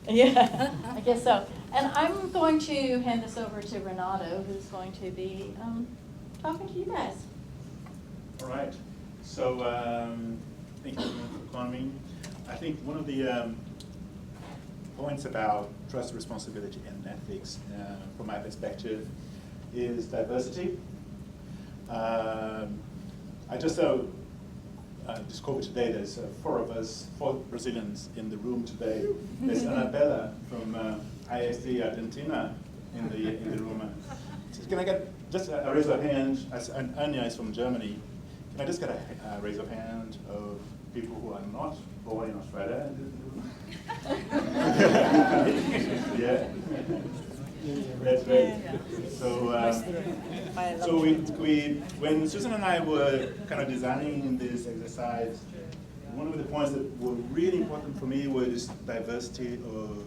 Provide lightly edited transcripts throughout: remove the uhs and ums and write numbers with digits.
Yeah, I guess so. And I'm going to hand this over to Renato, who's going to be talking to you guys. All right. So thank you for coming. I think one of the points about trust, responsibility, and ethics, from my perspective, is diversity. I just discovered today there's 4 of us, 4 Brazilians in the room today. There's Annabella from IxDA Argentina in the room. So can I get just a raise of hand? And Anya is from Germany. Can I just get a raise of hand of people who are not born in Australia? Yeah. That's great. So we when Susan and I were kind of designing this exercise, one of the points that were really important for me was diversity of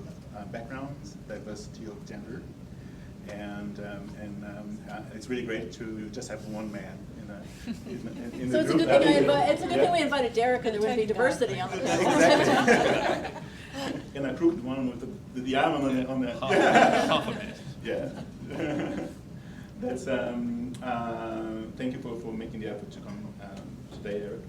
backgrounds, diversity of gender, and it's really great to just have one man in so the it's group. It's a good thing we invited Derek, and there would be diversity on the panel. Exactly. And I proved one with the arm on the half a minute. Yeah. That's thank you for making the effort to come today, Eric.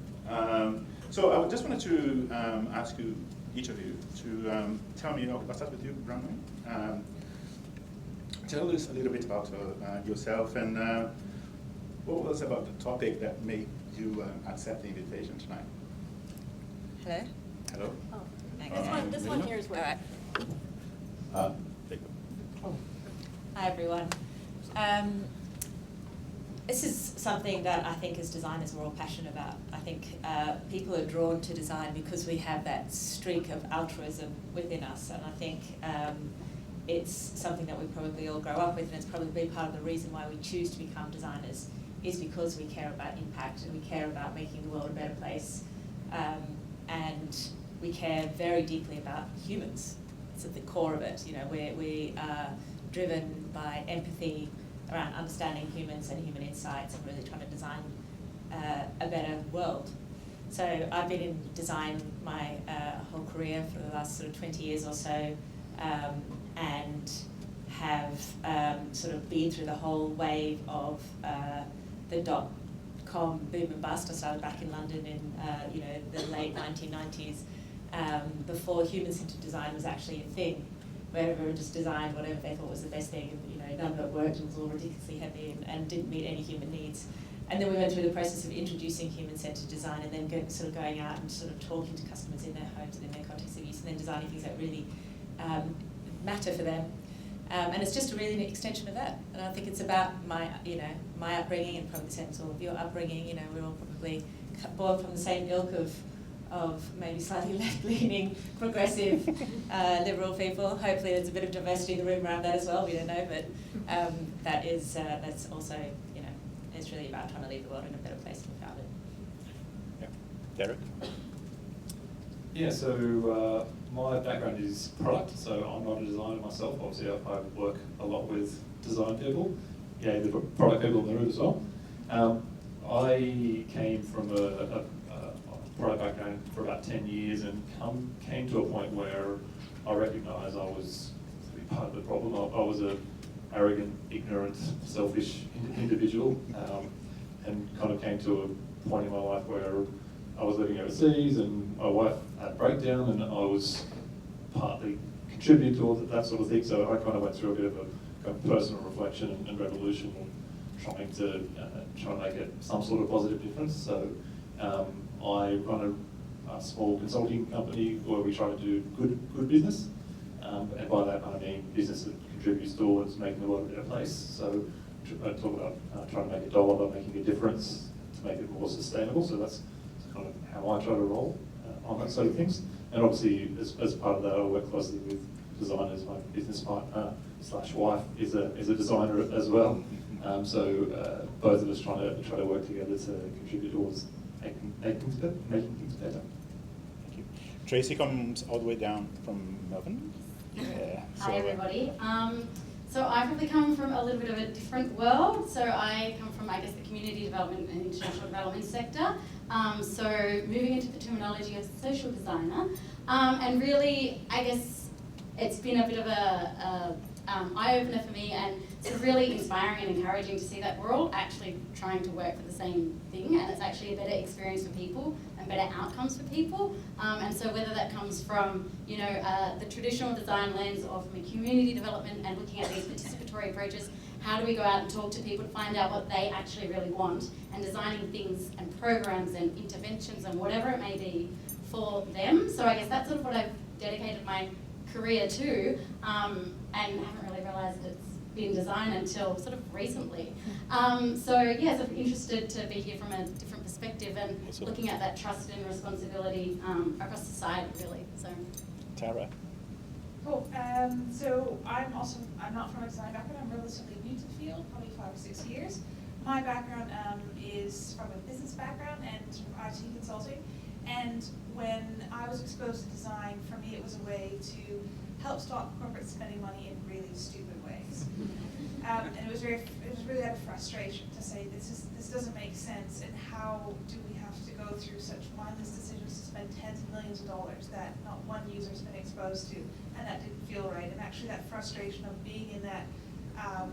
So I just wanted to ask you, each of you, to tell me. I'll start with you, Bronwyn. Tell us a little bit about yourself and what was about the topic that made you accept the invitation tonight. Hello. Hello. Oh, This one here is where. Hi everyone. This is something that I think as designers we're all passionate about. I think people are drawn to design because we have that streak of altruism within us, and I think it's something that we probably all grow up with, and it's probably part of the reason why we choose to become designers, is because we care about impact and we care about making the world a better place, and we care very deeply about humans. It's at the core of it. You know, we are driven by empathy around understanding humans and human insights and really trying to design a better world. So I've been in design my whole career for the last sort of 20 years or so, and have sort of been through the whole wave of the dot-com boom and bust. I started back in London in the late 1990s, before human-centered design was actually a thing, where everyone just designed whatever they thought was the best thing, and none of it worked and was all ridiculously heavy and didn't meet any human needs. And then we went through the process of introducing human-centered design, and then going out and sort of talking to customers in their homes and in their context of use, and then designing things that really matter for them. And it's just really an extension of that. And I think it's about my upbringing, and probably the same as all of your upbringing. We're all probably born from the same ilk of maybe slightly left-leaning, progressive, liberal people. Hopefully there's a bit of diversity in the room around that as well, we don't know, but that's also, it's really about trying to leave the world in a better place than we found it. Yeah. Derek? Yeah, so my background is product, so I'm not a designer myself. Obviously I work a lot with design people, the product people in the room as well. I came from a product background for about 10 years and came to a point where I recognised I was part of the problem. I was an arrogant, ignorant, selfish individual, and kind of came to a point in my life where I was living overseas and my wife had a breakdown, and I was partly contributing to all that sort of thing. So I kind of went through a bit of a personal reflection and revolution, and trying to make some sort of positive difference. So I run a small consulting company where we try to do good business, and by that I mean business that contributes towards making the world a better place. So I talk about trying to make a dollar by making a difference to make it more sustainable. So that's kind of how I try to roll on that sort of things. And obviously, as part of that, I work closely with designers. My business partner / wife is a designer as well. So both of us trying to work together to contribute towards making things better. Thank you. Tracy comes all the way down from Melbourne. Yeah. Hi everybody. So I probably come from a little bit of a different world. So I come from, the community development and international development sector. So moving into the terminology of social designer, and really, it's been a bit of a eye-opener for me, and it's really inspiring and encouraging to see that we're all actually trying to work for the same thing, and it's actually a better experience for people and better outcomes for people. And so whether that comes from, you know, the traditional design lens of community development and looking at these participatory approaches, how do we go out and talk to people to find out what they actually really want, and designing things and programs and interventions and whatever it may be for them. So I guess that's sort of what I've dedicated my career to, and haven't really realised it's been design until sort of recently. So yeah, so I'm interested to be here from a different perspective and looking at that trust and responsibility across society, really. So. Tarra. Cool. So I'm not from a design background. I'm relatively new to the field, probably 5 or 6 years. My background is from a business background and IT consulting. And when I was exposed to design, for me it was a way to help stop corporate spending money in really stupid ways. And it was really out of frustration to say this doesn't make sense, and how do we have to go through such mindless decisions to spend tens of millions of dollars that not one user's been exposed to, and that didn't feel right. And actually that frustration of being in that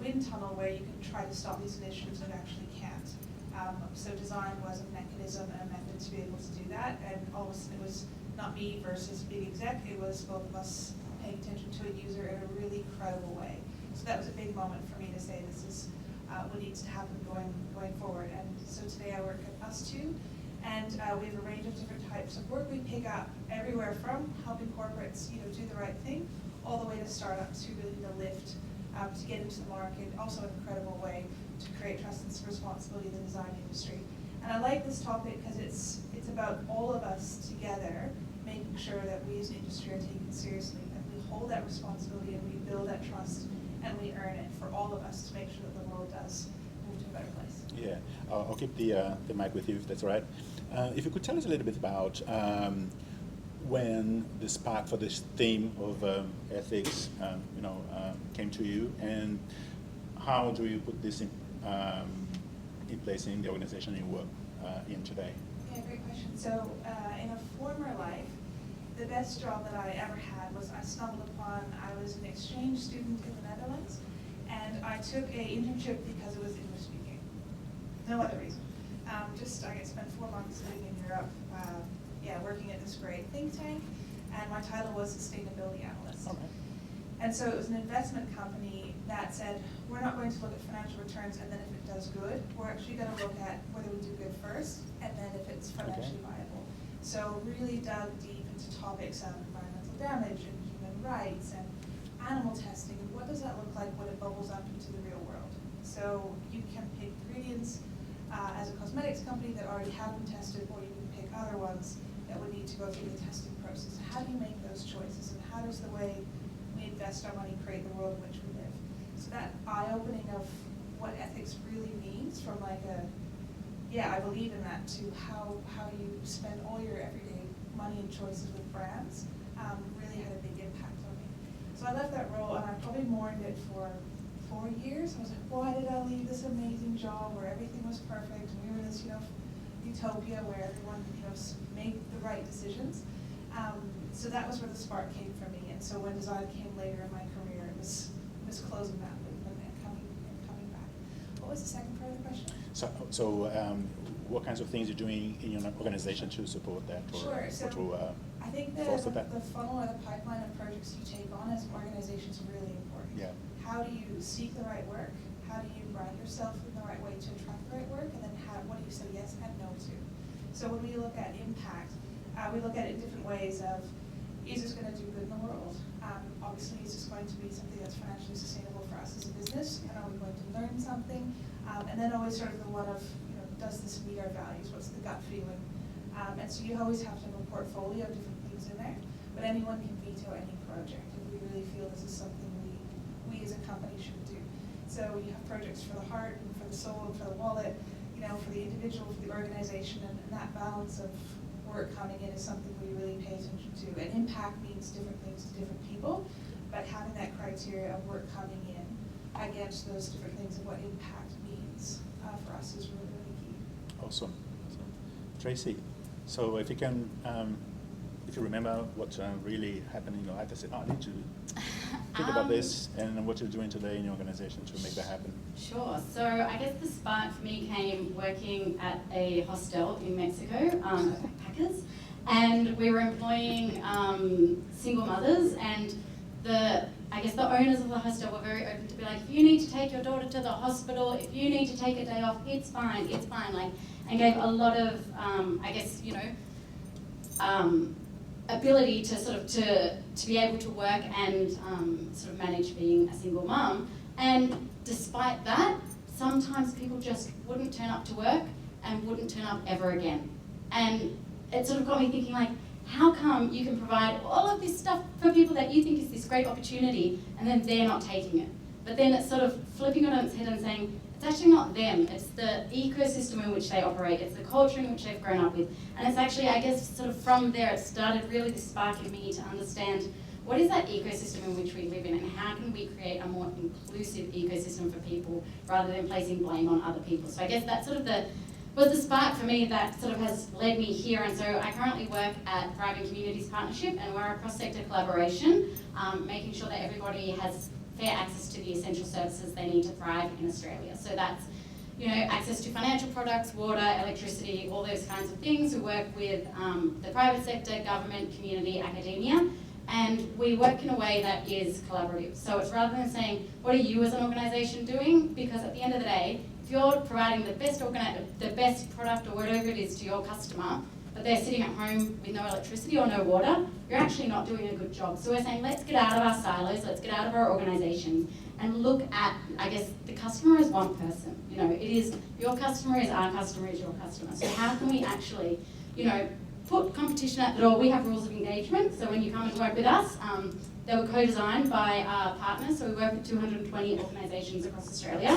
wind tunnel where you can try to stop these initiatives and actually can't. So design was a mechanism and a method to be able to do that, and all of a sudden it was not me versus big exec, it was both of us paying attention to a user in a really credible way. So that was a big moment for me to say this is what needs to happen going forward. And so today I work at Us2, and we have a range of different types of work we pick up everywhere from helping corporates, you know, do the right thing, all the way to startups who really need a lift to get into the market, also an incredible way to create trust and responsibility in the design industry. And I like this topic because it's about all of us together making sure that we as an industry are taken seriously, and we hold that responsibility and we build that trust and we earn it for all of us to make sure that the world does move to a better place. Yeah, I'll keep the mic with you if that's all right. If you could tell us a little bit about when the spark for this theme of ethics, came to you, and how do you put this in place in the organization you work in today? Yeah, great question. So in a former life, the best job that I ever had was I stumbled upon, I was an exchange student in the Netherlands, and I took an internship because it was English speaking. No other reason. I spent 4 months living in Europe, working at this great think tank, and my title was Sustainability Analyst. Okay. And so it was an investment company that said, we're not going to look at financial returns and then if it does good, we're actually going to look at whether we do good first and then if it's financially viable. So really dug deep into topics of environmental damage and human rights and animal testing, and what does that look like when it bubbles up into the real world. So you can pick ingredients as a cosmetics company that already have been tested, or you can pick other ones that would need to go through the testing process. How do you make those choices, and how does the way we invest our money create the world in which we live? So that eye-opening of what ethics really means, from like I believe in that, to how you spend all your everyday money and choices with brands, really had a big impact on me. So I left that role, and I probably mourned it for 4 years. I was like, why did I leave this amazing job where everything was perfect, and we were in this, utopia where everyone, made the right decisions. So that was where the spark came for me. And so when design came later in my career, it was closing that loop and coming back. What was the second part of the question? So what kinds of things you're doing in your organization to support that? Sure. So I think the funnel or the pipeline of projects you take on as an organization is really important. Yeah. How do you seek the right work? How do you brand yourself in the right way to attract the right work? And then what do you say yes and no to? So when we look at impact, we look at it in different ways of, is this going to do good in the world? Obviously, is this going to be something that's financially sustainable for us as a business? And are we going to learn something? And then always sort of the one of, does this meet our values? What's the gut feeling? And so you always have to have a portfolio of different things in there, but anyone can veto any project if we really feel this is something we as a company should do. So you have projects for the heart and for the soul and for the wallet, for the individual, for the organization, and that balance of work coming in is something we really pay attention to. And impact means different things to different people, but having that criteria of work coming in against those different things of what impact means for us is really, really key. Awesome. Tracy, so if you can if you remember what really happened in your life, I said, oh, I need to think about this and what you're doing today in your organization to make that happen. Sure. So I guess the spark for me came working at a hostel in Mexico, backpackers, and we were employing single mothers, and I guess the owners of the hostel were very open to be like, if you need to take your daughter to the hospital, if you need to take a day off, it's fine, like, and gave a lot of, I guess, you know, ability to sort of to be able to work and sort of manage being a single mum. And despite that, sometimes people just wouldn't turn up to work and wouldn't turn up ever again. And it sort of got me thinking, like, how come you can provide all of this stuff for people that you think is this great opportunity and then they're not taking it? But then it's sort of flipping it on its head and saying, it's actually not them, it's the ecosystem in which they operate, it's the culture in which they've grown up with. And it's actually, I guess, sort of from there, it started really the spark in me to understand what is that ecosystem in which we live in and how can we create a more inclusive ecosystem for people rather than placing blame on other people. So I guess that sort of was the spark for me that sort of has led me here. And so I currently work at Thriving Communities Partnership, and we're a cross-sector collaboration, making sure that everybody has fair access to the essential services they need to thrive in Australia. So that's, you know, access to financial products, water, electricity, all those kinds of things. We work with the private sector, government, community, academia, and we work in a way that is collaborative. So it's rather than saying, what are you as an organisation doing? Because at the end of the day, if you're providing the best product or whatever it is to your customer, but they're sitting at home with no electricity or no water, you're actually not doing a good job. So we're saying, let's get out of our silos, let's get out of our organisations and look at, I guess, the customer as one person. You know, it is, your customer is our customer is your customer. So how can we actually, you know, put competition at the door? We have rules of engagement, so when you come and work with us, they were co-designed by our partners, so we work with 220 organisations across Australia.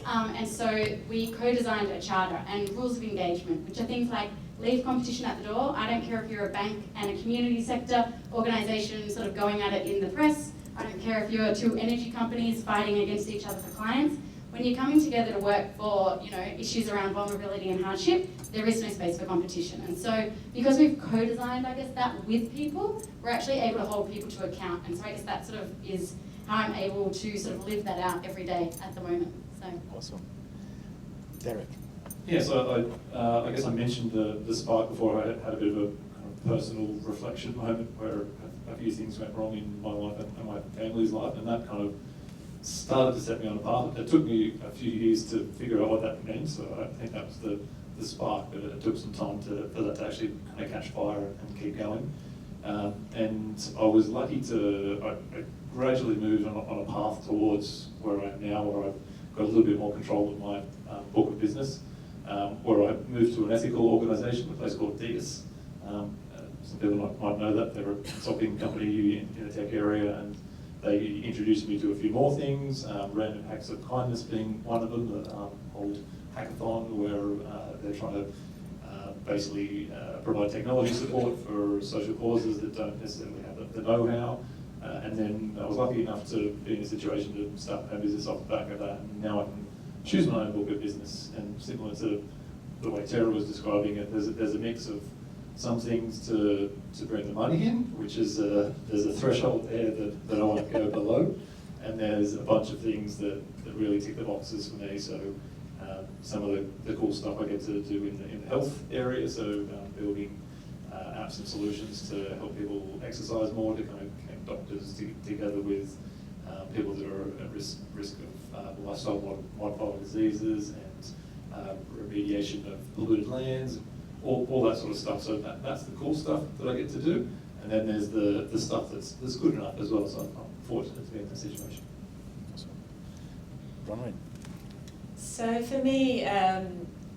And so we co-designed a charter and rules of engagement, which are things like leave competition at the door. I don't care if you're a bank and a community sector organisation sort of going at it in the press. I don't care if you're two energy companies fighting against each other for clients. When you're coming together to work for, you know, issues around vulnerability and hardship, there is no space for competition. And so because we've co-designed, I guess, that with people, we're actually able to hold people to account. And so I guess that sort of is how I'm able to sort of live that out every day at the moment. So Awesome. Derek. Yeah, so I guess I mentioned the spark before. I had a bit of a kind of personal reflection moment where a few things went wrong in my life and my family's life, and that kind of started to set me on a path. It took me a few years to figure out what that meant, so I think that was the spark, but it took some time for that to actually kind of catch fire and keep going. And I was lucky I gradually moved on a path towards where I am now, where I've got a little bit more control of my book of business, where I moved to an ethical organisation, a place called IxDA. Some people might know that. They're a consulting company in the tech area, and they introduced me to a few more things, random acts of kindness being one of them, the whole hackathon where they're trying to basically provide technology support for social causes that don't necessarily have the know-how. And then I was lucky enough to be in a situation to start my own business off the back of that, and now I can choose my own book of business. And similar to the way Tarra was describing it, there's a mix of some things to bring the money in, which is there's a threshold there that I won't go below, and there's a bunch of things that really tick the boxes for me. So some of the cool stuff I get to do in the health area, so building apps and solutions to help people exercise more, to kind of connect doctors together with people that are at risk of lifestyle modified diseases, and remediation of polluted lands, all that sort of stuff. So that's the cool stuff that I get to do. And then there's the stuff that's good enough as well. So I'm fortunate to be in that situation. Awesome. Bronwyn. So for me,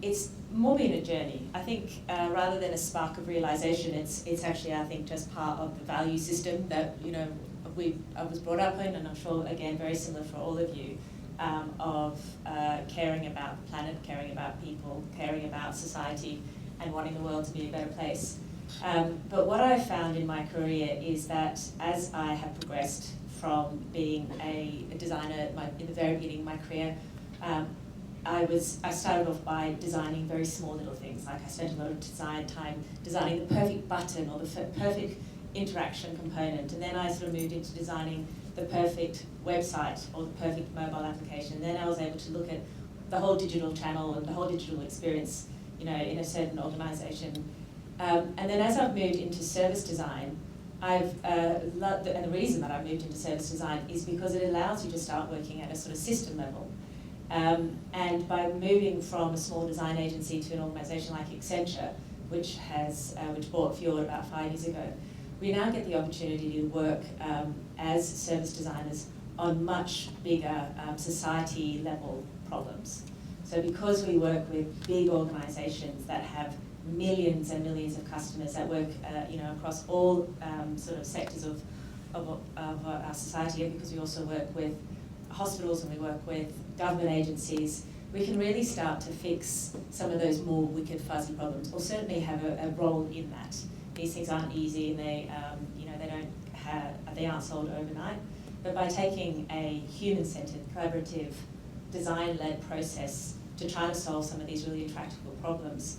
it's more been a journey. I think rather than a spark of realisation, it's actually, I think, just part of the value system that, you know, I was brought up in, and I'm sure, again, very similar for all of you, of caring about the planet, caring about people, caring about society, and wanting the world to be a better place. But what I've found in my career is that as I have progressed from being a designer in the very beginning of my career, I started off by designing very small little things. Like I spent a lot of time designing the perfect button or the perfect interaction component, and then I sort of moved into designing the perfect website or the perfect mobile application. And then I was able to look at the whole digital channel and the whole digital experience, in a certain organisation. And then as I've moved into service design, and the reason that I've moved into service design is because it allows you to start working at a sort of system level. And by moving from a small design agency to an organisation like Accenture, which bought Fjord about 5 years ago, we now get the opportunity to work as service designers on much bigger society level problems. So because we work with big organisations that have millions and millions of customers that work across all sort of sectors of our society, because we also work with hospitals and we work with government agencies, we can really start to fix some of those more wicked fuzzy problems, or certainly have a role in that. These things aren't easy, and they aren't solved overnight. But by taking a human-centered, collaborative, design-led process to try to solve some of these really intractable problems,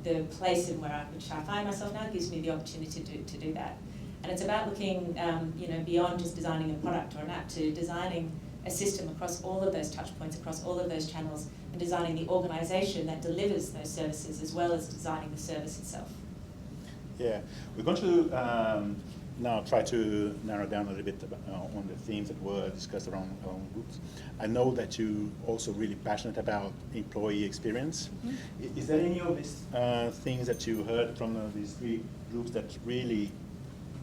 the place in which I find myself now gives me the opportunity to do that. And it's about looking, beyond just designing a product or an app to designing a system across all of those touch points, across all of those channels, and designing the organisation that delivers those services, as well as designing the service itself. Yeah, we're going to now try to narrow down a little bit on the themes that were discussed around groups. I know that you also really passionate about employee experience. Mm-hmm. Is there any of these things that you heard from these three groups that really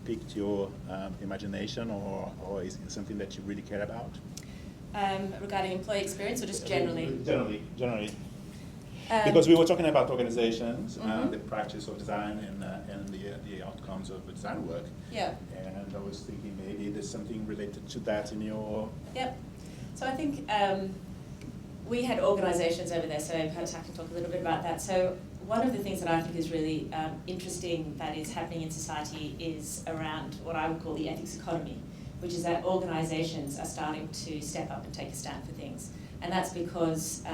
piqued your imagination, or is it something that you really care about? Regarding employee experience, or just generally? Generally. Because we were talking about organizations, mm-hmm. The practice of design, and the outcomes of the design work. Yeah. And I was thinking maybe there's something related to that in your... Yep. So I think we had organizations over there, so perhaps I can talk a little bit about that. So one of the things that I think is really interesting that is happening in society is around what I would call the ethics economy, which is that organizations are starting to step up and take a stand for things. And that's because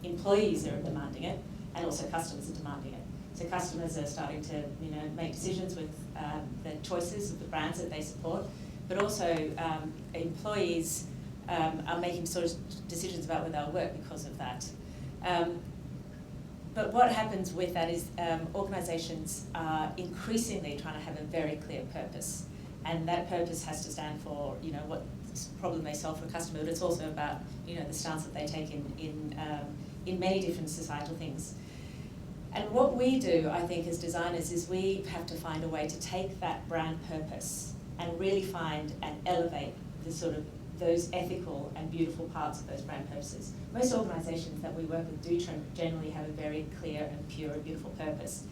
employees are demanding it, and also customers are demanding it. So customers are starting to, make decisions with the choices of the brands that they support, but also employees are making sort of decisions about where they'll work because of that. But what happens with that is organisations are increasingly trying to have a very clear purpose, and that purpose has to stand for, what problem they solve for a customer, but it's also about, the stance that they take in many different societal things. And what we do, I think, as designers, is we have to find a way to take that brand purpose and really find and elevate the sort of those ethical and beautiful parts of those brand purposes. Most organisations that we work with do generally have a very clear and pure and beautiful purpose,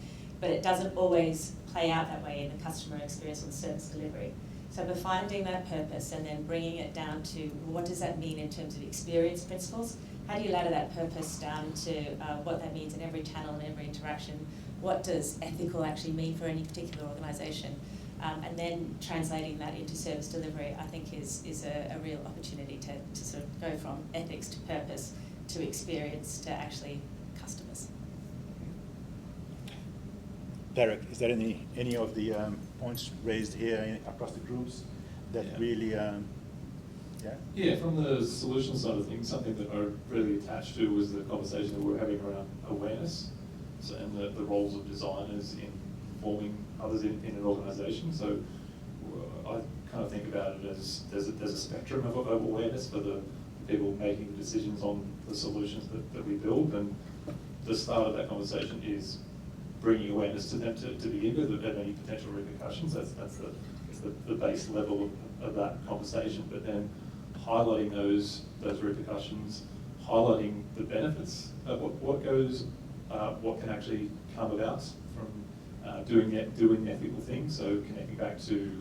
but it doesn't always play out that way in the customer experience or the service delivery. So by finding that purpose and then bringing it down to what does that mean in terms of experience principles, how do you ladder that purpose down to what that means in every channel and every interaction? What does ethical actually mean for any particular organisation? And then translating that into service delivery, I think is a real opportunity to sort of go from ethics to purpose to experience to actually customers. Derek, is there any of the points raised here across the groups that really... Yeah, from the solution side of things, something that I really attached to was the conversation that we were having around awareness, and the roles of designers in informing others in an organisation. So I kind of think about it as there's a spectrum of awareness for the people making decisions on the solutions that we build, and the start of that conversation is bringing awareness to them to begin with of any potential repercussions. That's the base level of that conversation, but then highlighting those repercussions, highlighting the benefits of what can actually come about from doing the ethical thing. So connecting back to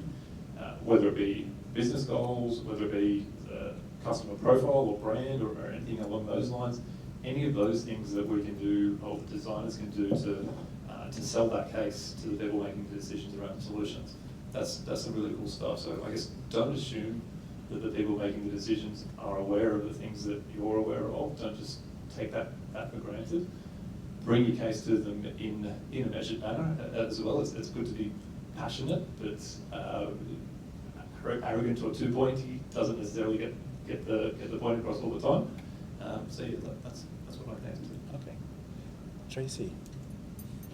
whether it be business goals, whether it be customer profile or brand or anything along those lines, any of those things that we can do, or the designers can do to sell that case to the people making the decisions around the solutions. That's some really cool stuff. So I guess don't assume that the people making the decisions are aware of the things that you're aware of. Don't just take that for granted. Bring your case to them in a measured manner as well. It's good to be passionate, but arrogant or too pointy doesn't necessarily get the point across all the time. So yeah, that's what I think. Okay. Tracy.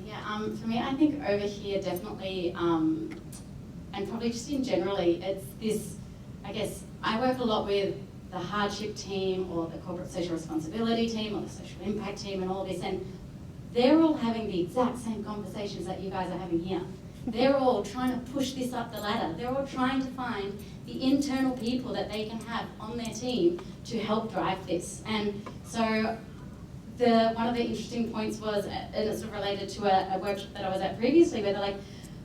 Yeah, for me, I think over here definitely, and probably just in generally, it's this, I guess, I work a lot with the hardship team or the corporate social responsibility team or the social impact team and all this, and they're all having the exact same conversations that you guys are having here. They're all trying to push this up the ladder. They're all trying to find the internal people that they can have on their team to help drive this. And so one of the interesting points was, and it's sort of related to a workshop that I was at previously, where they're like,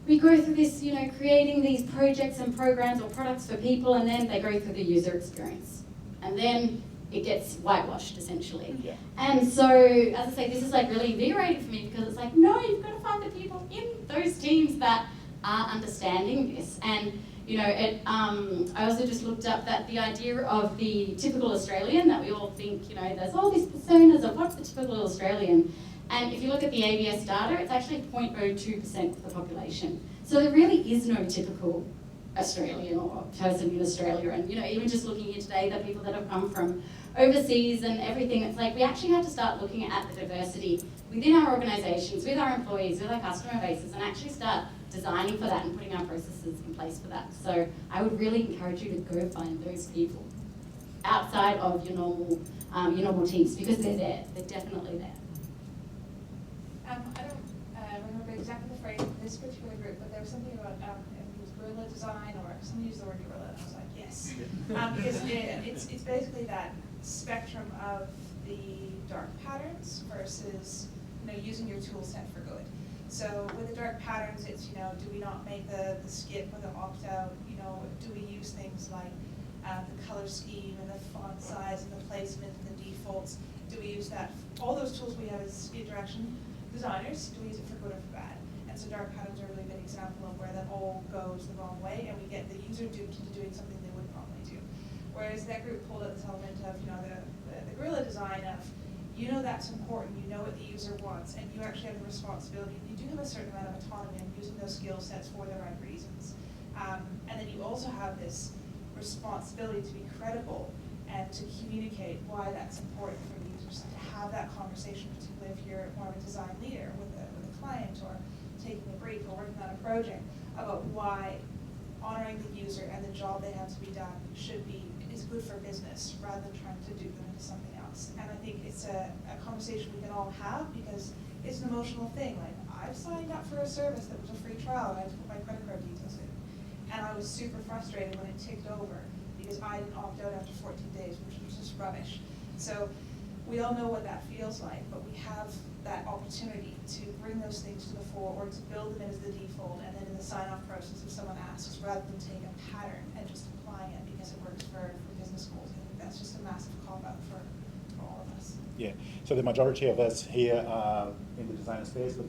we go through this, you know, creating these projects and programs or products for people, and then they go through the user experience. And then it gets whitewashed, essentially. Yeah. And so, as I say, this is like really invigorating for me, because it's like, no, you've got to find the people in those teams that are understanding this. And, you know, I also just looked up that the idea of the typical Australian, that we all think, you know, there's all these personas of what's the typical Australian. And if you look at the ABS data, it's actually 0.02% of the population. So there really is no typical Australian or person in Australia. And, you know, even just looking here today, the people that have come from overseas and everything, it's like we actually have to start looking at the diversity within our organisations, with our employees, with our customer bases, and actually start designing for that and putting our processes in place for that. So I would really encourage you to go find those people outside of your normal teams, because they're there. They're definitely there. I don't remember exactly the phrase in this particular group, but there was something about it was guerrilla design, or someone used the word guerrilla, and I was like, yes. Because it's basically that spectrum of the dark patterns versus, you know, using your tool set for good. So with the dark patterns, it's, you know, do we not make the skip or the opt-out? You know, do we use things like the color scheme and the font size and the placement and the defaults? Do we use that? All those tools we have as interaction designers, do we use it for good or for bad? And so dark patterns are a really good example of where that all goes the wrong way, and we get the user duped into doing something they wouldn't normally do. Whereas that group pulled out this element of, you know, the guerrilla design of, you know, that's important, you know what the user wants, and you actually have the responsibility. You do have a certain amount of autonomy in using those skill sets for the right reasons. And then you also have this responsibility to be credible and to communicate why that's important for users, to have that conversation, particularly if you're more of a design leader with a client or taking a brief or working on a project, about why honoring the user and the job they have to be done is good for business rather than trying to do them into something else. And I think it's a conversation we can all have, because it's an emotional thing. Like, I've signed up for a service that was a free trial and I had to put my credit card details in. And I was super frustrated when it ticked over because I didn't opt out after 14 days, which was just rubbish. So we all know what that feels like, but we have that opportunity to bring those things to the fore, or to build them in as the default, and then in the sign-off process if someone asks, rather than take a pattern and just applying it because it works for business goals. I think that's just a massive call-out for all of us. Yeah, so the majority of us here are in the design space, but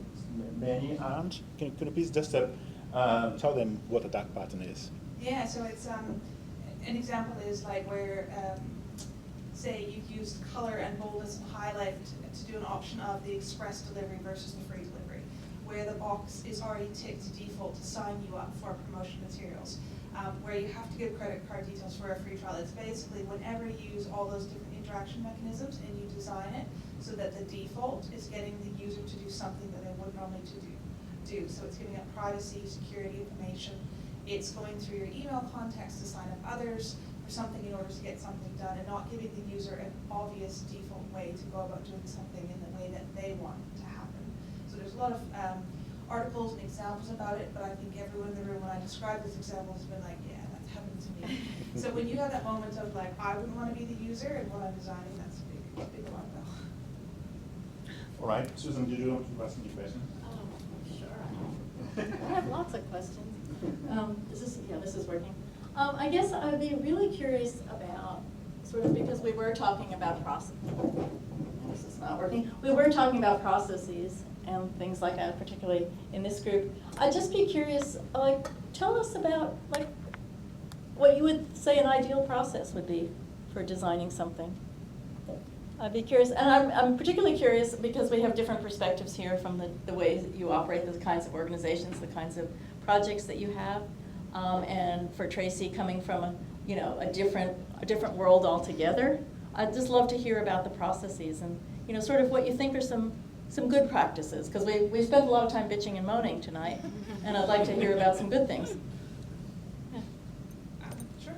many aren't. Can you please just tell them what a dark pattern is? Yeah, so it's an example is like where say you've used color and boldness and highlight to do an option of the express delivery versus the free delivery, where the box is already ticked to default to sign you up for promotion materials, where you have to give credit card details for a free trial. It's basically whenever you use all those different interaction mechanisms and you design it so that the default is getting the user to do something that they wouldn't normally do. So it's giving up privacy, security information. It's going through your email contacts to sign up others for something in order to get something done, and not giving the user an obvious default way to go about doing something in the way that they want to happen. So there's a lot of articles and examples about it, but I think everyone in the room, when I describe this example, has been like, yeah, that's happened to me. So when you have that moment of like, I wouldn't want to be the user, and what I'm designing, that's a big alarm bell. All right, Susan, did you want to ask any questions? Oh, sure. I have lots of questions. This is working. I guess I would be really curious about, sort of, because we were talking about process. This is not working. We were talking about processes and things like that, particularly in this group. I'd just be curious, like, tell us about, like, what you would say an ideal process would be for designing something. I'd be curious, and I'm particularly curious because we have different perspectives here from the ways that you operate, the kinds of organizations, the kinds of projects that you have. And for Tracy, coming from a different world altogether, I'd just love to hear about the processes and sort of what you think are some good practices, because we spent a lot of time bitching and moaning tonight, and I'd like to hear about some good things. Sure.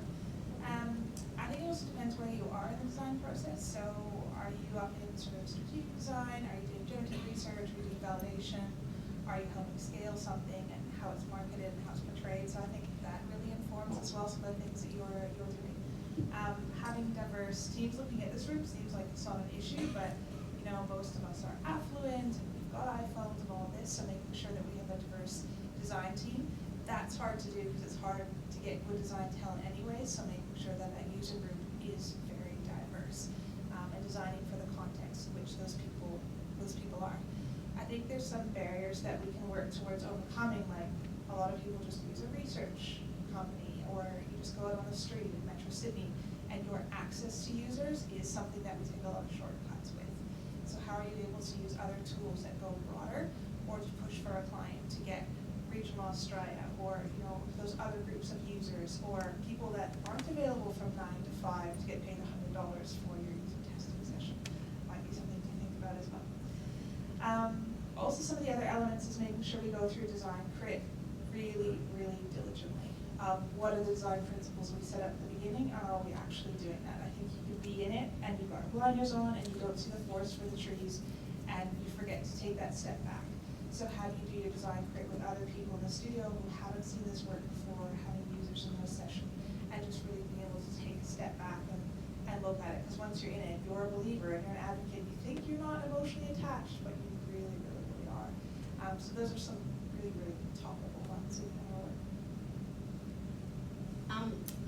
I think it also depends where you are in the design process. So are you up in sort of strategic design? Are you doing generative research? Are you doing validation? Are you helping scale something and how it's marketed and how it's portrayed? So I think that really informs as well some of the things that you're doing. Having diverse teams looking at this room seems like it's not an issue, but most of us are affluent and we've got iPhones and all of this, so making sure that we have a diverse design team. That's hard to do because it's hard to get good design talent anyway, so making sure that that user group is very diverse and designing for the context in which those people are. I think there's some barriers that we can work towards overcoming, like a lot of people just use a research company, or you just go out on the street in Metro Sydney and your access to users is something that we take a lot of shortcuts with. So how are you able to use other tools that go broader, or to push for a client to get regional Australia, or those other groups of users, or people that aren't available from 9 to 5 to get paid $100 for your user testing session? Might be something to think about as well. Also, some of the other elements is making sure we go through design crit really, really diligently. What are the design principles we set up at the beginning, and are we actually doing that? I think you could be in it and you've got blinders on and you don't see the forest for the trees and you forget to take that step back. So how do you do your design crit with other people in the studio who haven't seen this work before, having users in those sessions, and just really being able to take a step back and look at it? Because once you're in it, you're a believer and you're an advocate. You think you're not emotionally attached, but you really, really, really are. So those are some really, really top-level ones in our work.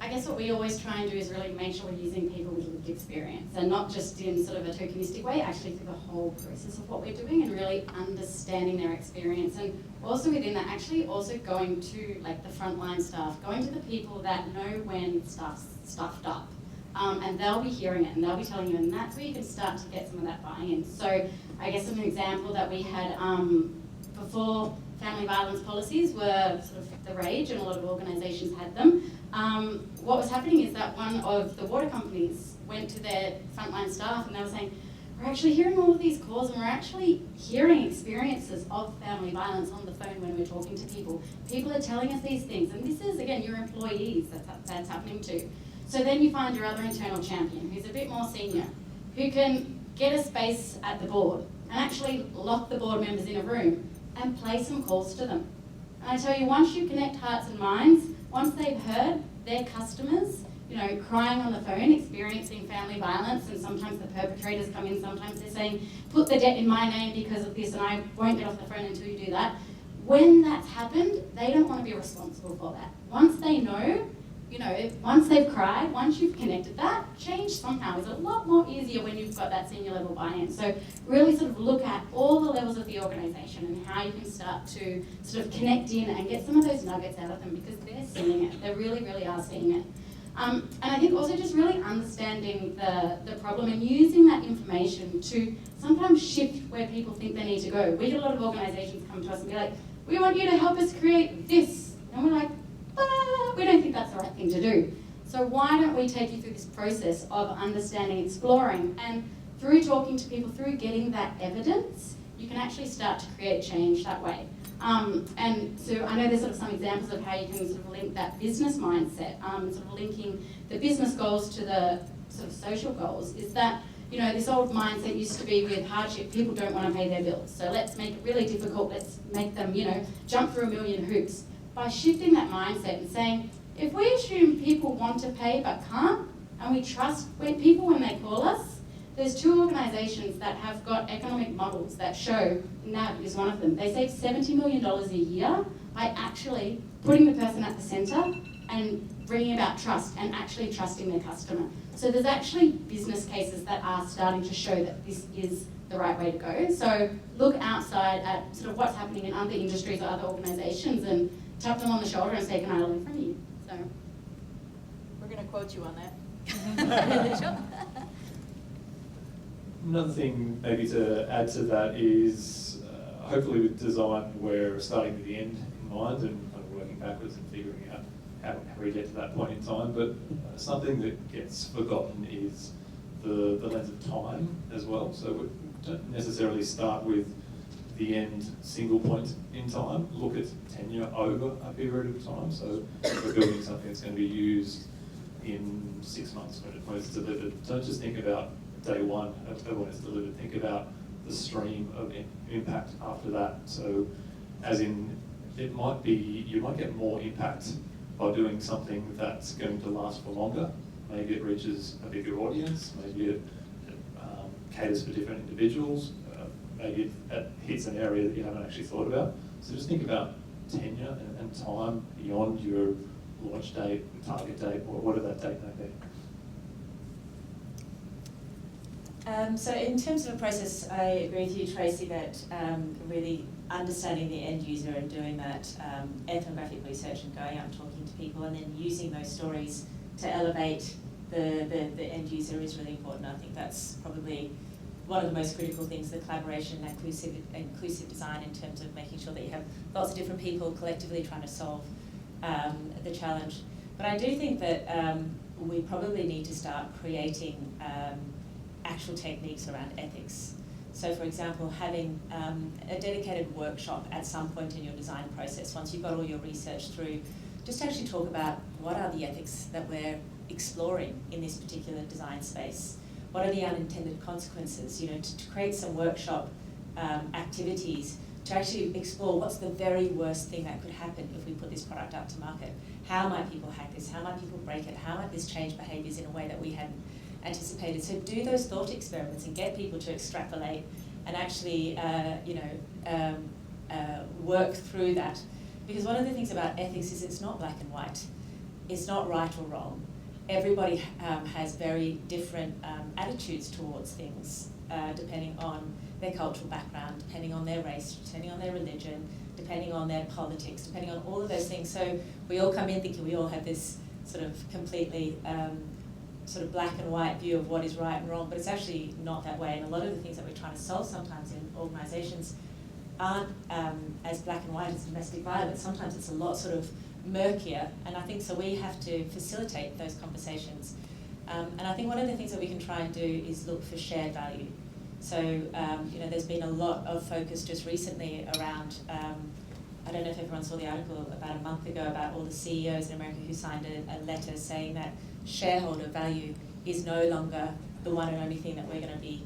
I guess what we always try and do is really make sure we're using people with lived experience, and not just in sort of a tokenistic way, actually through the whole process of what we're doing and really understanding their experience. And also within that, actually also going to like the frontline staff, going to the people that know when stuff's stuffed up. And they'll be hearing it and they'll be telling you, and that's where you can start to get some of that buy-in. So I guess an example that we had before family violence policies were sort of the rage, and a lot of organisations had them. What was happening is that one of the water companies went to their frontline staff and they were saying, we're actually hearing all of these calls and we're actually hearing experiences of family violence on the phone when we're talking to people. People are telling us these things, and this is, again, your employees that's happening to. So then you find your other internal champion who's a bit more senior, who can get a space at the board and actually lock the board members in a room and play some calls to them. And I tell you, once you connect hearts and minds, once they've heard their customers, crying on the phone, experiencing family violence, and sometimes the perpetrators come in, sometimes they're saying, put the debt in my name because of this, and I won't get off the phone until you do that. When that's happened, they don't want to be responsible for that. Once they know, once they've cried, once you've connected that, change somehow is a lot more easier when you've got that senior level buy-in. So really sort of look at all the levels of the organisation and how you can start to sort of connect in and get some of those nuggets out of them, because they're seeing it. They really, really are seeing it. And I think also just really understanding the problem and using that information to sometimes shift where people think they need to go. We get a lot of organisations come to us and be like, we want you to help us create this. And we're like, we don't think that's the right thing to do. So why don't we take you through this process of understanding, exploring, and through talking to people, through getting that evidence, you can actually start to create change that way. And so I know there's sort of some examples of how you can sort of link that business mindset, sort of linking the business goals to the sort of social goals, is that, this old mindset used to be with hardship, people don't want to pay their bills. So let's make it really difficult, let's make them, jump through a million hoops. By shifting that mindset and saying, if we assume people want to pay but can't, and we trust people when they call us, there's 2 organisations that have got economic models that show, NAB is one of them, they save $70 million a year by actually putting the person at the centre and bringing about trust and actually trusting their customer. So there's actually business cases that are starting to show that this is the right way to go. So look outside at sort of what's happening in other industries or other organisations and tap them on the shoulder and say, can I learn from you? So. We're going to quote you on that. Sure. Another thing maybe to add to that is hopefully with design we're starting with the end in mind and kind of working backwards and figuring out how we get to that point in time. But something that gets forgotten is the length of time as well. So we don't necessarily start with the end single point in time. Look at tenure over a period of time. So if we're building something that's going to be used in 6 months when it's delivered, don't just think about day one when it's delivered. Think about the stream of impact after that. So as in, it might be, you might get more impact by doing something that's going to last for longer. Maybe it reaches a bigger audience, maybe it caters for different individuals, maybe it hits an area that you haven't actually thought about. So just think about tenure and time beyond your launch date, target date, or whatever that date may be. So in terms of a process, I agree with you, Tracy, that really understanding the end user and doing that ethnographic research and going out and talking to people and then using those stories to elevate the end user is really important. I think that's probably one of the most critical things, the collaboration and inclusive design in terms of making sure that you have lots of different people collectively trying to solve the challenge. But I do think that we probably need to start creating actual techniques around ethics. So for example, having a dedicated workshop at some point in your design process, once you've got all your research through, just to actually talk about what are the ethics that we're exploring in this particular design space. What are the unintended consequences? You know, to create some workshop activities to actually explore what's the very worst thing that could happen if we put this product out to market. How might people hack this? How might people break it? How might this change behaviours in a way that we hadn't anticipated? So do those thought experiments and get people to extrapolate and actually, work through that. Because one of the things about ethics is it's not black and white. It's not right or wrong. Everybody has very different attitudes towards things, depending on their cultural background, depending on their race, depending on their religion, depending on their politics, depending on all of those things. So we all come in thinking we all have this sort of completely sort of black and white view of what is right and wrong, but it's actually not that way. And a lot of the things that we're trying to solve sometimes in organisations aren't as black and white as domestic violence. Sometimes it's a lot sort of murkier, and I think so we have to facilitate those conversations. And I think one of the things that we can try and do is look for shared value. So, there's been a lot of focus just recently around, I don't know if everyone saw the article about a month ago about all the CEOs in America who signed a letter saying that shareholder value is no longer the one and only thing that we're going to be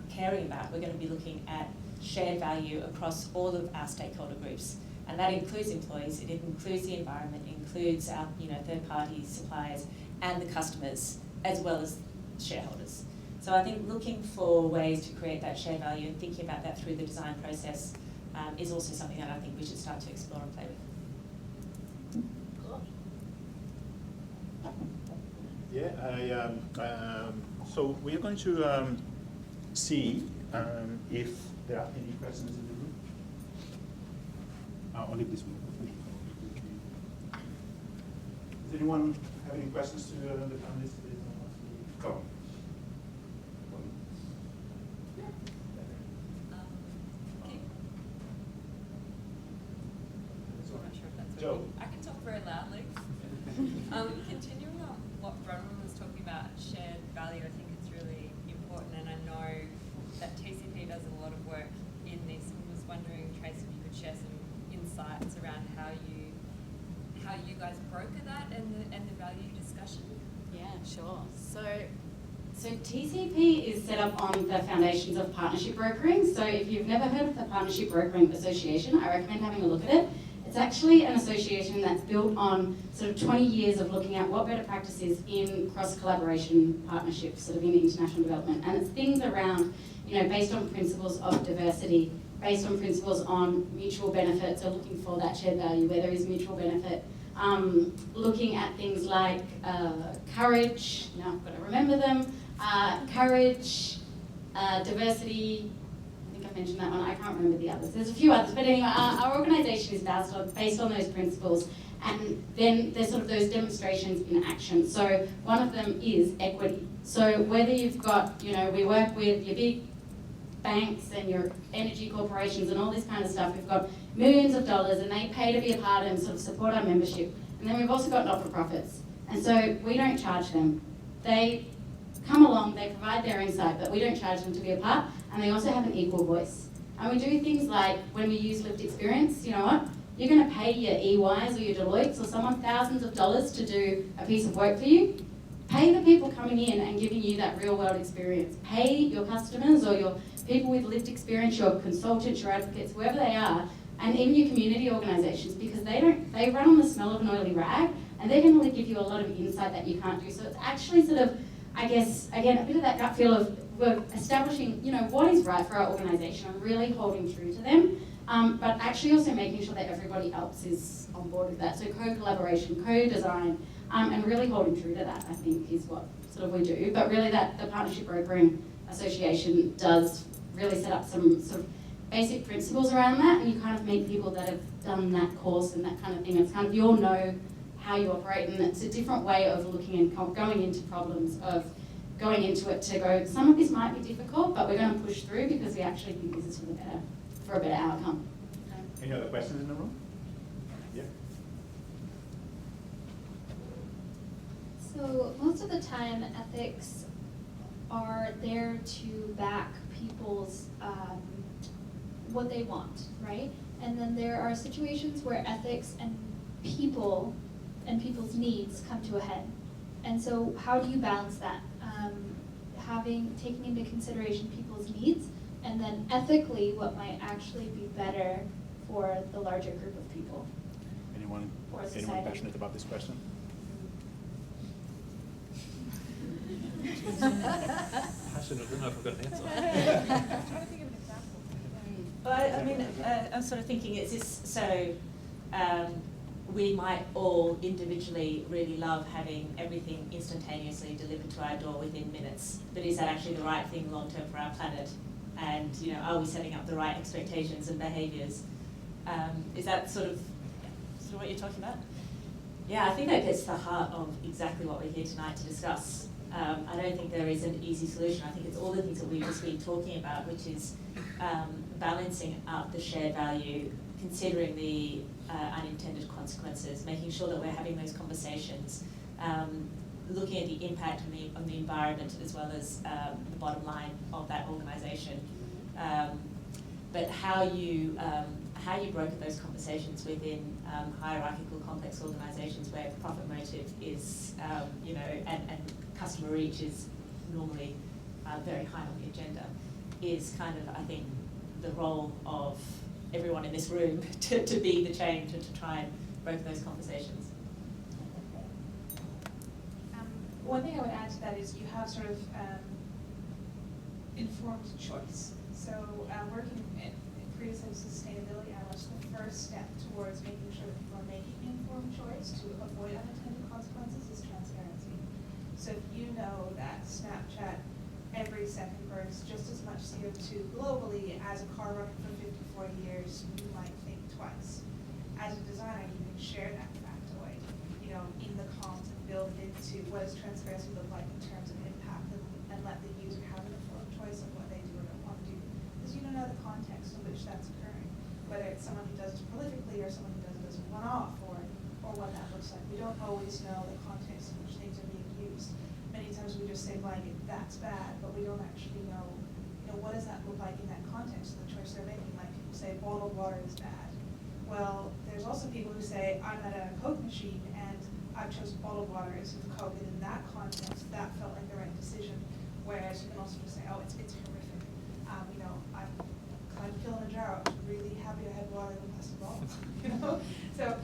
caring about. We're going to be looking at shared value across all of our stakeholder groups. And that includes employees, it includes the environment, it includes our third-party suppliers and the customers, as well as shareholders. So I think looking for ways to create that shared value and thinking about that through the design process is also something that I think we should start to explore and play with. Yeah, so we are going to see if there are any questions in the room. I'll leave this one. Does anyone have any questions to the panelists? Go on. Joe. I can talk very loudly. Continuing on what Bronwyn was talking about, shared value, I think it's really important, and I know that TCP does a lot of work in this, and was wondering, Tracy, if you could share some insights around how you guys broker that and the value discussion. Yeah, sure. So TCP is set up on the foundations of partnership brokering. So if you've never heard of the Partnership Brokering Association, I recommend having a look at it. It's actually an association that's built on sort of 20 years of looking at what better practice is in cross-collaboration partnerships, sort of in international development. And it's things around, based on principles of diversity, based on principles on mutual benefit, so looking for that shared value where there is mutual benefit. Looking at things like courage, now I've got to remember them, courage, diversity, I think I mentioned that one, I can't remember the others. There's a few others, but anyway, our organisation is based on those principles, And then there's sort of those demonstrations in action. So one of them is equity. So whether you've got, we work with your big banks and your energy corporations and all this kind of stuff. We've got millions of dollars and they pay to be a part and sort of support our membership. And then we've also got not-for-profits. And so we don't charge them. They come along, they provide their insight, but we don't charge them to be a part, and they also have an equal voice. And we do things like, when we use lived experience, you know what? You're going to pay your EYs or your Deloittes or someone thousands of dollars to do a piece of work for you. Pay the people coming in and giving you that real world experience. Pay your customers or your people with lived experience, your consultants, your advocates, whoever they are, and even your community organisations, because they run on the smell of an oily rag, and they're going to give you a lot of insight that you can't do. So it's actually sort of, I guess, again, a bit of that gut feel of we're establishing, what is right for our organisation and really holding true to them, but actually also making sure that everybody else is on board with that. So co-collaboration, co-design, and really holding true to that, I think, is what sort of we do. But really the Partnership Brokering Association does really set up some sort of basic principles around that, and you kind of meet people that have done that course and that kind of thing. It's kind of, you'll know how you operate, and it's a different way of looking and going into problems, of going into it to go, some of this might be difficult, but we're going to push through because we actually think this is for a better outcome. Any other questions in the room? Yeah. So most of the time, ethics are there to back people's what they want, right? And then there are situations where ethics and people and people's needs come to a head. And so how do you balance that? Taking into consideration people's needs, and then ethically what might actually be better for the larger group of people. Anyone passionate about this question? Passionate, I don't know if I've got an answer. I'm trying to think of an example. Well, I mean, I'm sort of thinking it's this, so we might all individually really love having everything instantaneously delivered to our door within minutes, but is that actually the right thing long term for our planet? And are we setting up the right expectations and behaviours? Is that sort of what you're talking about? Yeah, I think that gets to the heart of exactly what we're here tonight to discuss. I don't think there is an easy solution. I think it's all the things that we've just been talking about, which is balancing out the shared value, considering the unintended consequences, making sure that we're having those conversations, looking at the impact on the environment as well as the bottom line of that organisation. But how you broker those conversations within hierarchical, complex organisations where profit motive is, and customer reach is normally very high on the agenda, is kind of, I think, the role of everyone in this room to be the change and to try and broker those conversations. One thing I would add to that is you have sort of informed choice. So working in creative sustainability analysts, the first step towards making sure that people are making informed choice to avoid unintended consequences is transparency. So if you know that Snapchat every second burns just as much CO2 globally as a car running for 54 years, you might think twice. As a designer, you can share that factoid, in the comms and build it into what does transparency look like in terms of impact, and let the user have an informed choice of what they do or don't want to do. Because you don't know the context in which that's occurring, whether it's someone who does it prolifically or someone who does it as a one-off, or what that looks like. We don't always know the context in which things are being used. Many times we just say blanket, that's bad, but we don't actually know, what does that look like in that context of the choice they're making. Like people say bottled water is bad. Well, there's also people who say, I'm at a Coke machine and I've chosen bottled water instead of Coke, and in that context, that felt like the right decision. Whereas you can also just say, oh, it's horrific. I've climbed Kilimanjaro, I'm really happy I had water in the plastic bottle. So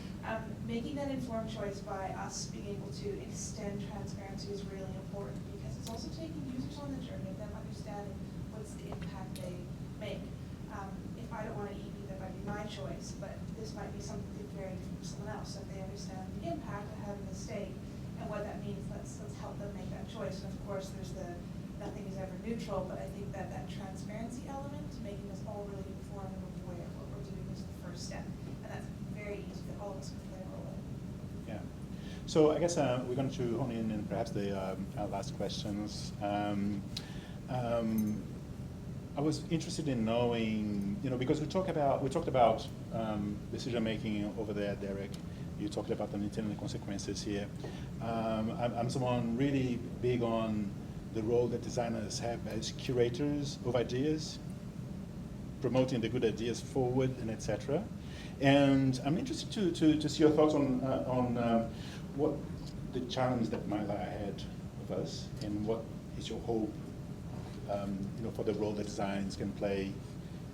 making that informed choice by us being able to extend transparency is really important, because it's also taking users on the journey of them understanding what's the impact they make. If I don't want to eat meat, that might be my choice, but this might be something very different for someone else. So if they understand the impact of having a steak and what that means, let's help them make that choice. And of course, there's nothing is ever neutral, but I think that transparency element, making us all really informed and aware of what we're doing, is the first step. And that's very easy that all of us can play a role in. So I guess we're going to hone in perhaps the our last questions. I was interested in knowing, because we talked about decision making over there, Derek. You talked about the unintended consequences here. I'm someone really big on the role that designers have as curators of ideas, promoting the good ideas forward, and etc. And I'm interested to see your thoughts on what the challenge that might lie ahead of us, and what is your hope, for the role that designs can play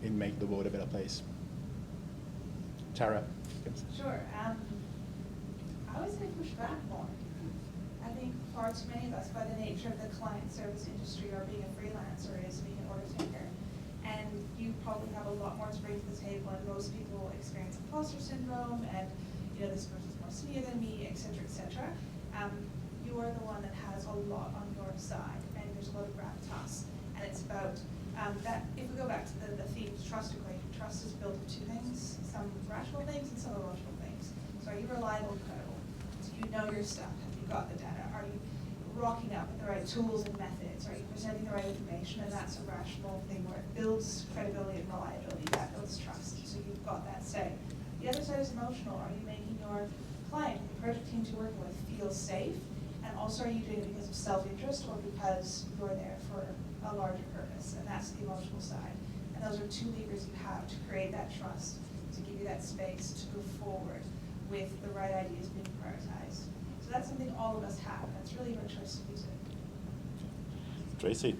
in make the world a better place. Tarra. Sure. I would say push back more. I think far too many of us, by the nature of the client service industry or being a freelancer, is being an order taker. And you probably have a lot more to bring to the table, and most people experience imposter syndrome, and this person's more senior than me, et cetera, et cetera. You are the one that has a lot on your side, and there's a lot of gravitas. And it's about that, if we go back to the theme trust equation, trust is built of two things, some rational things and some emotional things. So are you reliable and credible? Do you know your stuff? Have you got the data? Are you rocking up with the right tools and methods? Are you presenting the right information? And that's a rational thing where it builds credibility and reliability. That builds trust. So you've got that say. The other side is emotional. Are you making your client, the project teams you're working with, feel safe? And also, are you doing it because of self-interest or because you're there for a larger purpose? And that's the emotional side. And those are two levers you have to create that trust, to give you that space to go forward with the right ideas being prioritized. So that's something all of us have, and it's really your choice to use it. Tracy.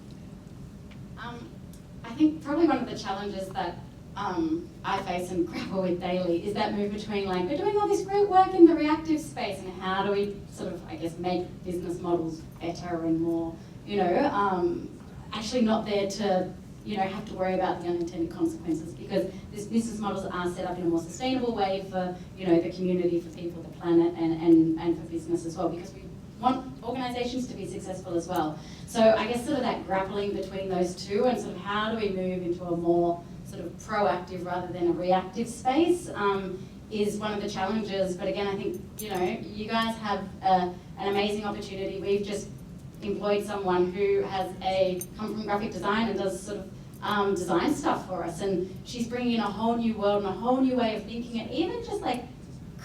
I think probably one of the challenges that I face and grapple with daily is that move between we're doing all this great work in the reactive space, and how do we sort of, make business models better and more, actually not there to, have to worry about the unintended consequences, because these business models are set up in a more sustainable way for, the community, for people, the planet, and for business as well, because we want organizations to be successful as well. So I guess sort of that grappling between those two, and sort of how do we move into a more sort of proactive rather than a reactive space, is one of the challenges. But again, I think, you guys have an amazing opportunity. We've just employed someone who has come from graphic design and does sort of design stuff for us, and she's bringing in a whole new world and a whole new way of thinking, and even just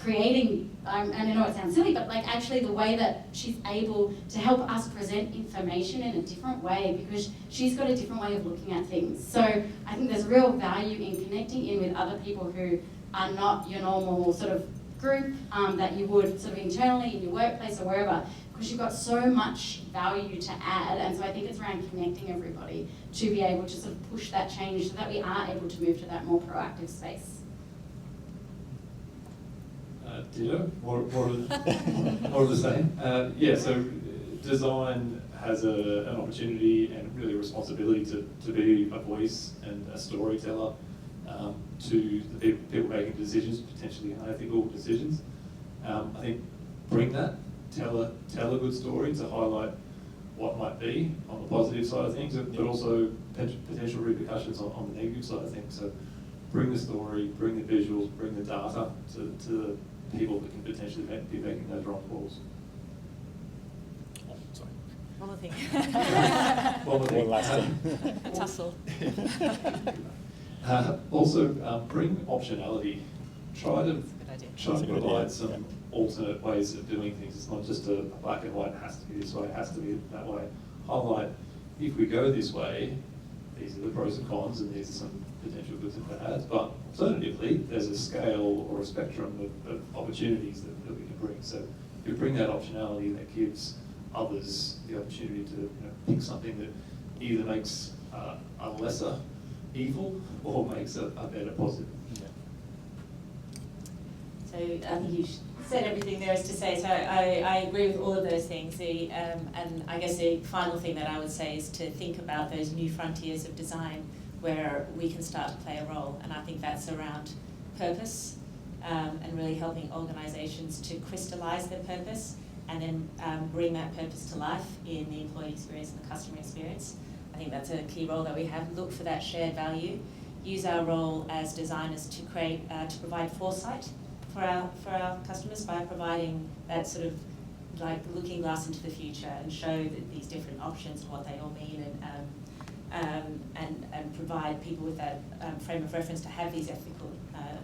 creating, and I know it sounds silly, but actually the way that she's able to help us present information in a different way, because she's got a different way of looking at things. So I think there's real value in connecting in with other people who are not your normal sort of group that you would sort of internally in your workplace or wherever, because you've got so much value to add. And so I think it's around connecting everybody to be able to sort of push that change so that we are able to move to that more proactive space. Ditto, more of the same. So design has an opportunity and really a responsibility to be a voice and a storyteller to the people making decisions, potentially unethical decisions. I think bring that, tell a good story to highlight what might be on the positive side of things, but also potential repercussions on the negative side of things. So bring the story, bring the visuals, bring the data to the people that can potentially be making those wrong calls. Sorry. One more thing. One last thing. A tussle. Also, bring optionality. Try to provide some yeah. alternate ways of doing things. It's not just a black and white, it has to be this way, it has to be that way. Highlight, if we go this way, these are the pros and cons, and these are some potential goods and bads, but alternatively, there's a scale or a spectrum of opportunities that we can bring. So if we bring that optionality, that gives others the opportunity to pick something that either makes a lesser evil or makes a better positive. Yeah. So I think you've said everything there is to say. So I agree with all of those things. And I guess the final thing that I would say is to think about those new frontiers of design where we can start to play a role. And I think that's around purpose and really helping organizations to crystallize their purpose and then bring that purpose to life in the employee experience and the customer experience. I think that's a key role that we have. Look for that shared value. Use our role as designers to create, to provide foresight for our customers by providing that sort of like looking glass into the future and show that these different options and what they all mean, and provide people with that frame of reference to have these ethical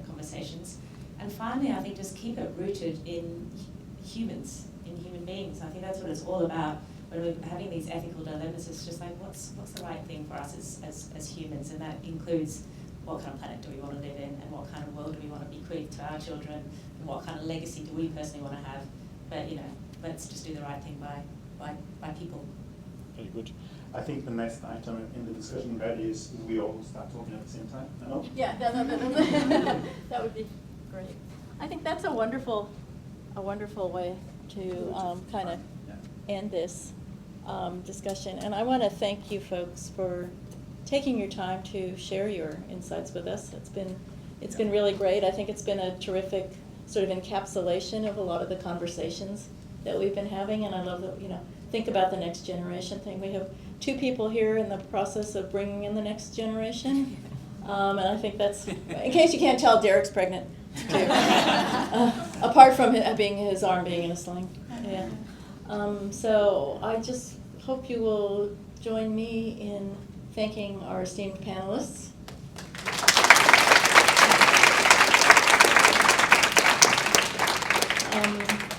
conversations. And finally, I think just keep it rooted in humans, in human beings. I think that's what it's all about. When we're having these ethical dilemmas, it's just like, what's the right thing for us as humans? And that includes what kind of planet do we want to live in, and what kind of world do we want to bequeath to our children, and what kind of legacy do we personally want to have. But, you know, let's just do the right thing by people. Very good. I think the next item in the discussion that is we all start talking at the same time. No? Yeah, that would be great. I think that's a wonderful way to kind of end this discussion. And I want to thank you folks for taking your time to share your insights with us. It's been really great. I think it's been a terrific sort of encapsulation of a lot of the conversations that we've been having, and I love that, you know, think about the next generation thing. We have 2 people here in the process of bringing in the next generation, and I think that's, in case you can't tell, Derek's pregnant too. Apart from his arm being in a sling. Yeah. So I just hope you will join me in thanking our esteemed panelists